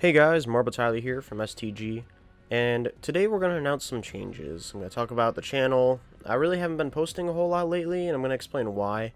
Hey guys, Marble Tyler here from STG, and today we're going to announce some changes. I'm going to talk about the channel. I really haven't been posting a whole lot lately, and I'm going to explain why.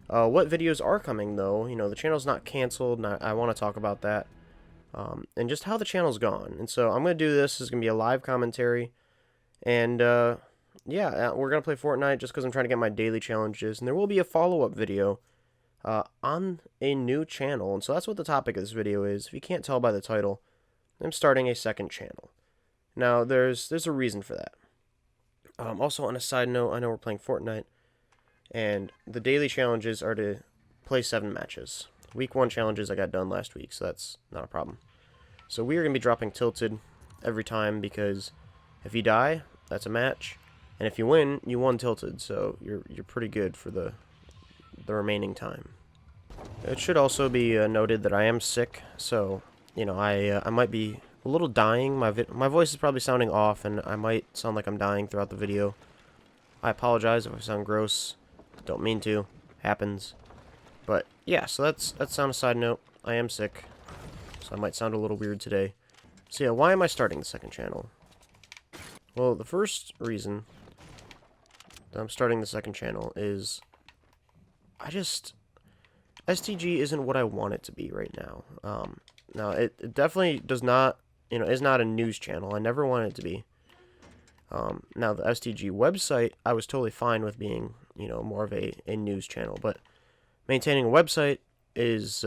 What videos are coming, though. You know, the channel's not canceled, and I want to talk about that. And just how the channel's gone. And so I'm going to do this. This is going to be a live commentary, and yeah, we're going to play Fortnite just because I'm trying to get my daily challenges, and there will be a follow-up video on a new channel, and so that's what the topic of this video is. If you can't tell by the title, I'm starting a second channel. Now, there's a reason for that. Also, on a side note, I know we're playing Fortnite, and the daily challenges are to play 7 matches. Week 1 challenges I got done last week, so that's not a problem. So we are going to be dropping Tilted every time, because if you die, that's a match, and if you win, you won Tilted, so you're pretty good for the remaining time. It should also be noted that I am sick, so you know I might be a little dying. My voice is probably sounding off, and I might sound like I'm dying throughout the video. I apologize if I sound gross. Don't mean to. Happens. But yeah, so that's on a side note. I am sick, so I might sound a little weird today. So yeah, why am I starting the second channel? Well, the first reason that I'm starting the second channel is STG isn't what I want it to be right now. Now, it definitely does not, is not a news channel. I never wanted it to be. Now, the STG website, I was totally fine with being, more of a news channel. But maintaining a website is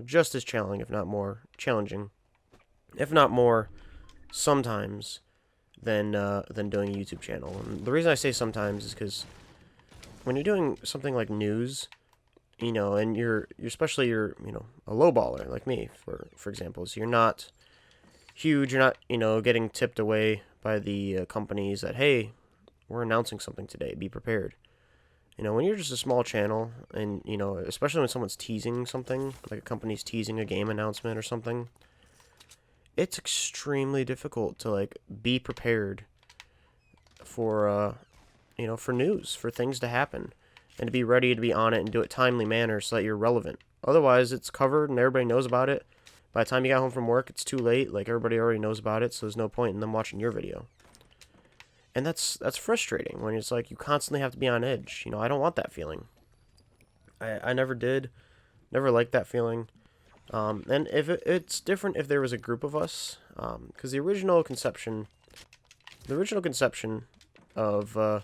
just as challenging, if not more challenging, if not more, sometimes, than doing a YouTube channel. And the reason I say sometimes is because when you're doing something like news, and you're especially a low baller like me, for example, so you're not huge, you're not, getting tipped away by the companies that, hey, we're announcing something today, be prepared. When you're just a small channel, and, especially when someone's teasing something, like a company's teasing a game announcement or something, it's extremely difficult to, like, be prepared for, for news, for things to happen, and to be ready to be on it and do it timely manner so that you're relevant. Otherwise, it's covered and everybody knows about it. By the time you get home from work, it's too late. Like, everybody already knows about it, so there's no point in them watching your video. And that's frustrating when it's like you constantly have to be on edge. I don't want that feeling. I never did. Never liked that feeling. And if it's different if there was a group of us, because the original conception of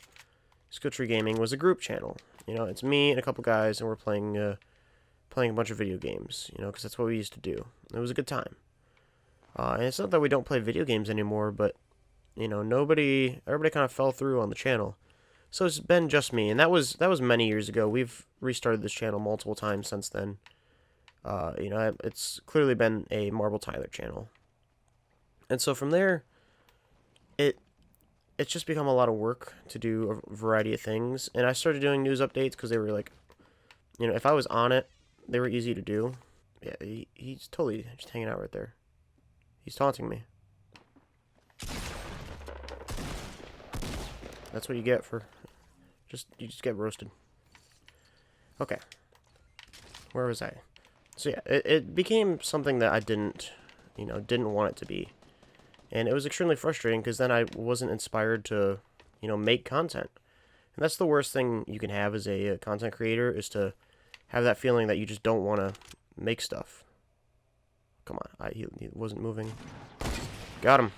Skill Tree Gaming was a group channel. It's me and a couple guys, and we're playing a bunch of video games. Because that's what we used to do. It was a good time. And it's not that we don't play video games anymore, but everybody kind of fell through on the channel. So it's been just me, and that was many years ago. We've restarted this channel multiple times since then. It's clearly been a Marble Tyler channel. And so from there, it's just become a lot of work to do a variety of things. And I started doing news updates because they were like, if I was on it, they were easy to do. Yeah, he's totally just hanging out right there. He's taunting me. That's what you get for you just get roasted. Okay. Where was I? So yeah, it became something that I didn't want it to be. And it was extremely frustrating because then I wasn't inspired to, make content. And that's the worst thing you can have as a content creator, is to have that feeling that you just don't want to make stuff. Come on, he wasn't moving. Got him.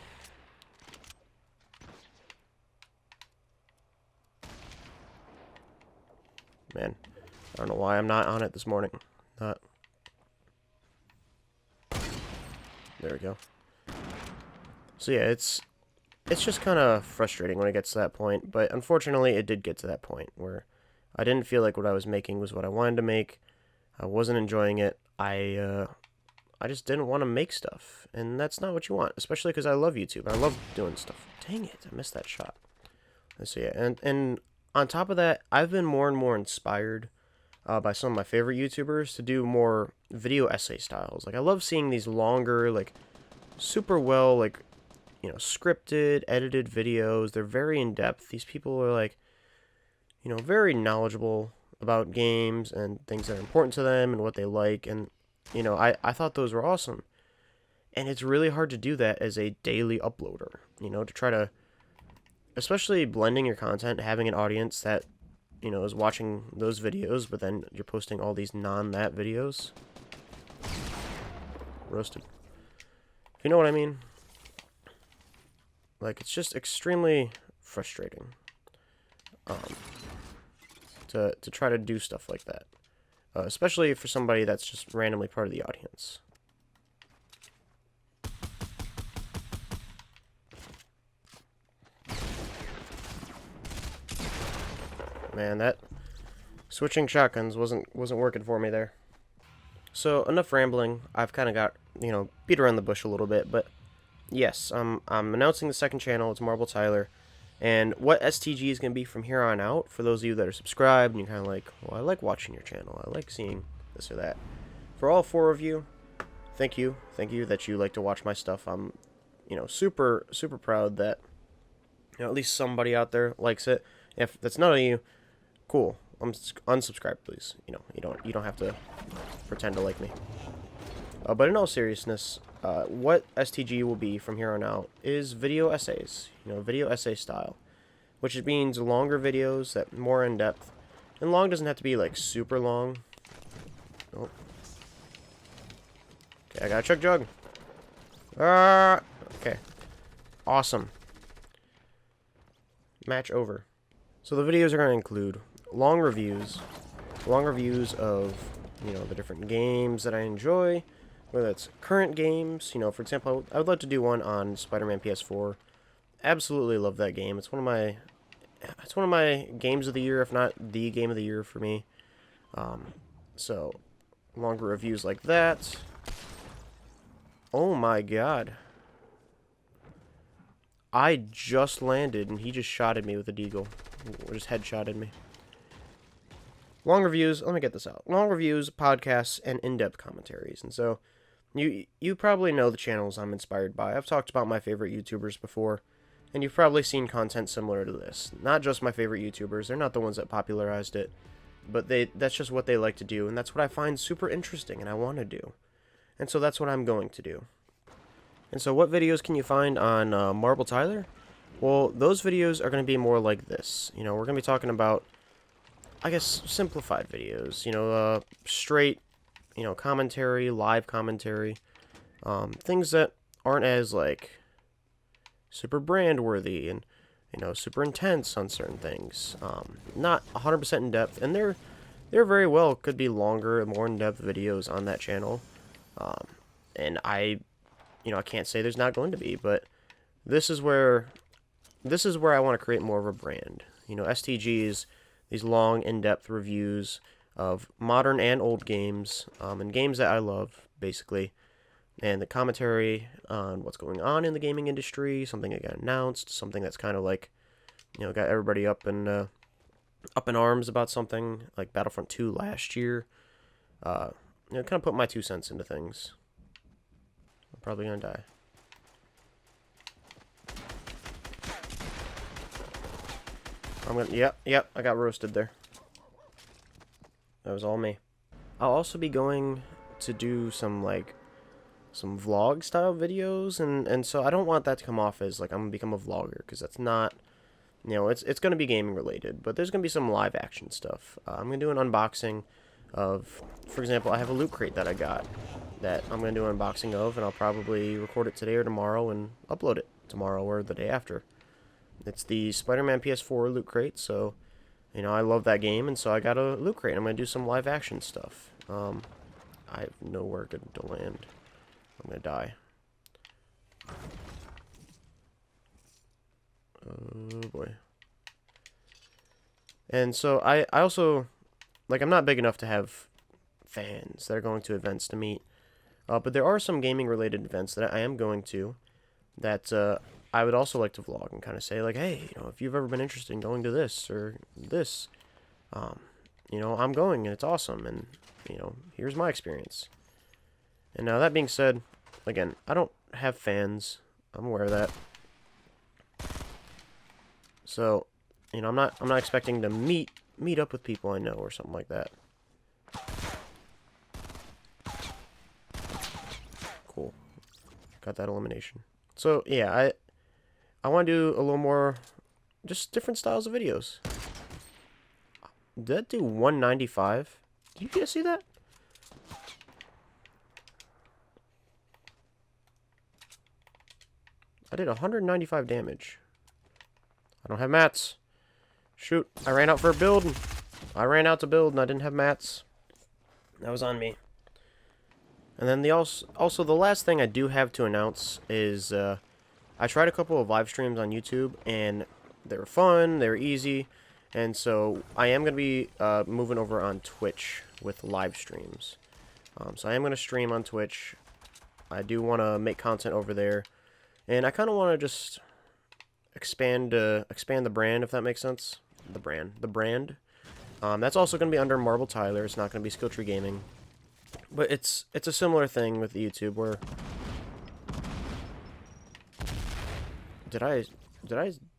Man, I don't know why I'm not on it this morning. Not. There we go. So yeah, it's just kind of frustrating when it gets to that point, but unfortunately it did get to that point where I didn't feel like what I was making was what I wanted to make. I wasn't enjoying it. I just didn't want to make stuff, and that's not what you want, especially because I love YouTube. I love doing stuff. Dang it, I missed that shot. So yeah, and on top of that, I've been more and more inspired by some of my favorite YouTubers to do more video essay styles. Like, I love seeing these longer, like, super well, like, scripted, edited videos. They're very in-depth. These people are, like, very knowledgeable about games and things that are important to them and what they like. And, I thought those were awesome. And it's really hard to do that as a daily uploader, you know, to try to, especially blending your content, having an audience that, you know, is watching those videos, but then you're posting all these non-that videos. Roasted. If you know what I mean. Like, it's just extremely frustrating to try to do stuff like that. Especially for somebody that's just randomly part of the audience. Man, that switching shotguns wasn't working for me there. So, enough rambling. I've kind of got, you know, beat around the bush a little bit, but yes, I'm announcing the second channel. It's Marble Tyler. And what STG is going to be from here on out, for those of you that are subscribed, and you're kind of like, well, I like watching your channel. I like seeing this or that. For all 4 of you, thank you. Thank you that you like to watch my stuff. I'm, you know, super proud that, you know, at least somebody out there likes it. If that's none of you, cool. Unsubscribe, please. You know, you don't have to pretend to like me. But in all seriousness, what STG will be from here on out is video essays. You know, video essay style, which means longer videos that more in depth. And long doesn't have to be like super long. Oh. Okay, I got a chug jug. Okay. Awesome. Match over. So the videos are going to include long reviews of, you know, the different games that I enjoy, whether it's current games. You know, for example, I would love to do one on Spider-Man PS4. Absolutely love that game. It's one of my games of the year, if not the game of the year for me. So longer reviews like that. Oh my god. I just landed and he just shot at me with a deagle. Or just headshotted me. Long reviews, let me get this out. Long reviews, podcasts, and in-depth commentaries. And so, you probably know the channels I'm inspired by. I've talked about my favorite YouTubers before, and you've probably seen content similar to this. Not just my favorite YouTubers, they're not the ones that popularized it, but that's just what they like to do, and that's what I find super interesting and I want to do. And so that's what I'm going to do. And so what videos can you find on Marble Tyler? Well, those videos are going to be more like this. You know, we're going to be talking about, I guess, simplified videos. You know, straight, you know, commentary, live commentary. Things that aren't as, like, super brand worthy and, you know, super intense on certain things. Not 100% in depth. And there very well could be longer and more in-depth videos on that channel. And I can't say there's not going to be, but this is where I want to create more of a brand. You know, STGs, these long, in-depth reviews of modern and old games, and games that I love, basically, and the commentary on what's going on in the gaming industry, something that got announced, something that's kind of like, you know, got everybody up in arms about something, like Battlefront 2 last year. You know, kind of put my 2 cents into things. I'm probably gonna die. Yep, I got roasted there. That was all me. I'll also be going to do some vlog style videos, and so I don't want that to come off as like I'm gonna become a vlogger, because that's not, you know, it's gonna be gaming related, but there's gonna be some live action stuff. I'm gonna do an unboxing of, for example, I have a loot crate that I got that I'm gonna do an unboxing of, and I'll probably record it today or tomorrow and upload it tomorrow or the day after. It's the Spider-Man PS4 loot crate, so, you know, I love that game, and so I got a loot crate. I'm going to do some live action stuff. I have nowhere good to land. I'm going to die. Oh, boy. And so, I also, like, I'm not big enough to have fans that are going to events to meet. But there are some gaming-related events that I am going to that, I would also like to vlog and kind of say, like, hey, you know, if you've ever been interested in going to this or this, you know, I'm going and it's awesome, and, you know, here's my experience. And now that being said, again, I don't have fans. I'm aware of that. So, you know, I'm not expecting to meet up with people I know or something like that. Cool. got that elimination. So yeah, I want to do a little more, just different styles of videos. Did that do 195? Did you guys see that? I did 195 damage. I don't have mats. Shoot, I ran out for a build. I ran out to build and I didn't have mats. That was on me. And then also the last thing I do have to announce is I tried a couple of live streams on YouTube and they were fun, they were easy, and so I am going to be moving over on Twitch with live streams. So I am going to stream on Twitch. I do want to make content over there, and I kind of want to just expand the brand, if that makes sense. The brand. That's also going to be under Marble Tyler. It's not going to be Skill Tree Gaming. But it's a similar thing with YouTube where did I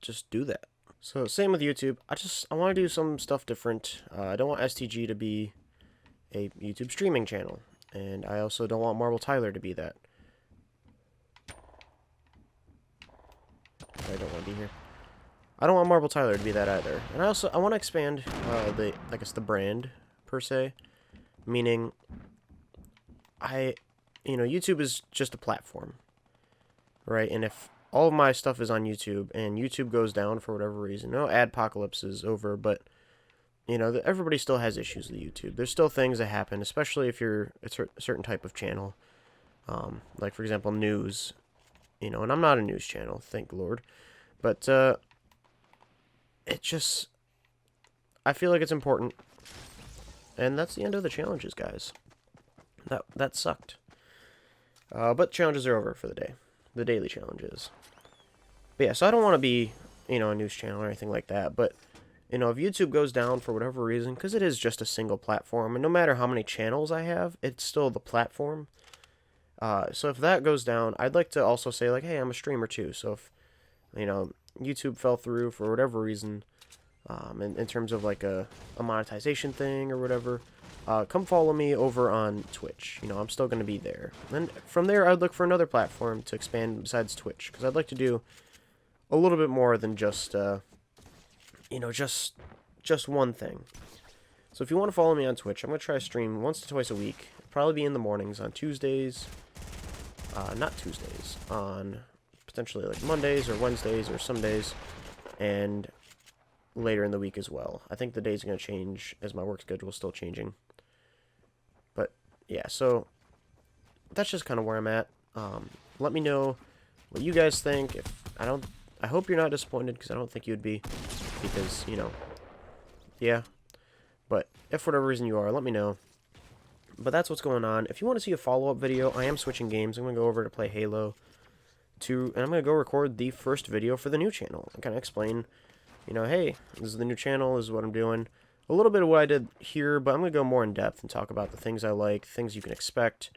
just do that? So same with YouTube. I want to do some stuff different. I don't want STG to be a YouTube streaming channel, and I also don't want Marble Tyler to be that. I don't want to be here. I don't want Marble Tyler to be that either. And I want to expand I guess the brand per se, meaning YouTube is just a platform, right? And if all of my stuff is on YouTube and YouTube goes down for whatever reason, no, adpocalypse is over, but everybody still has issues with YouTube. There's still things that happen, especially if you're a certain type of channel, like for example news, and I'm not a news channel, thank Lord, but I feel like it's important, and that's the end of the challenges, guys. That sucked. But challenges are over for the day. The daily challenges. But yeah, so I don't want to be, a news channel or anything like that. But, if YouTube goes down for whatever reason, because it is just a single platform, and no matter how many channels I have, it's still the platform. So if that goes down, I'd like to also say, like, hey, I'm a streamer too. So if, YouTube fell through for whatever reason, in terms of like a monetization thing or whatever, come follow me over on Twitch. I'm still going to be there. Then from there, I'd look for another platform to expand besides Twitch, because I'd like to do a little bit more than just, just one thing. So if you want to follow me on Twitch, I'm going to try to stream once to twice a week. Probably be in the mornings on Tuesdays. Not Tuesdays. On potentially like Mondays or Wednesdays or some days. And later in the week as well. I think the days are going to change as my work schedule is still changing. But yeah, so that's just kind of where I'm at. Let me know what you guys think. I hope you're not disappointed, because I don't think you'd be, because yeah. But if for whatever reason you are, let me know. But that's what's going on. If you want to see a follow-up video, I am switching games. I'm going to go over to play Halo 2, and I'm going to go record the first video for the new channel and kind of explain, hey, this is the new channel, this is what I'm doing. A little bit of what I did here, but I'm going to go more in depth and talk about the things I like, things you can expect,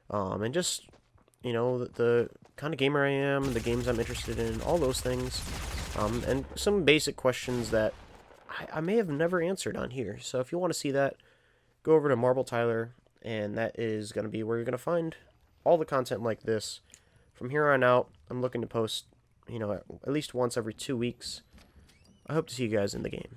and just, the kind of gamer I am, the games I'm interested in, all those things, and some basic questions that I may have never answered on here. So if you want to see that, go over to Marble Tyler, and that is going to be where you're going to find all the content like this. From here on out, I'm looking to post, at least once every 2 weeks. I hope to see you guys in the game.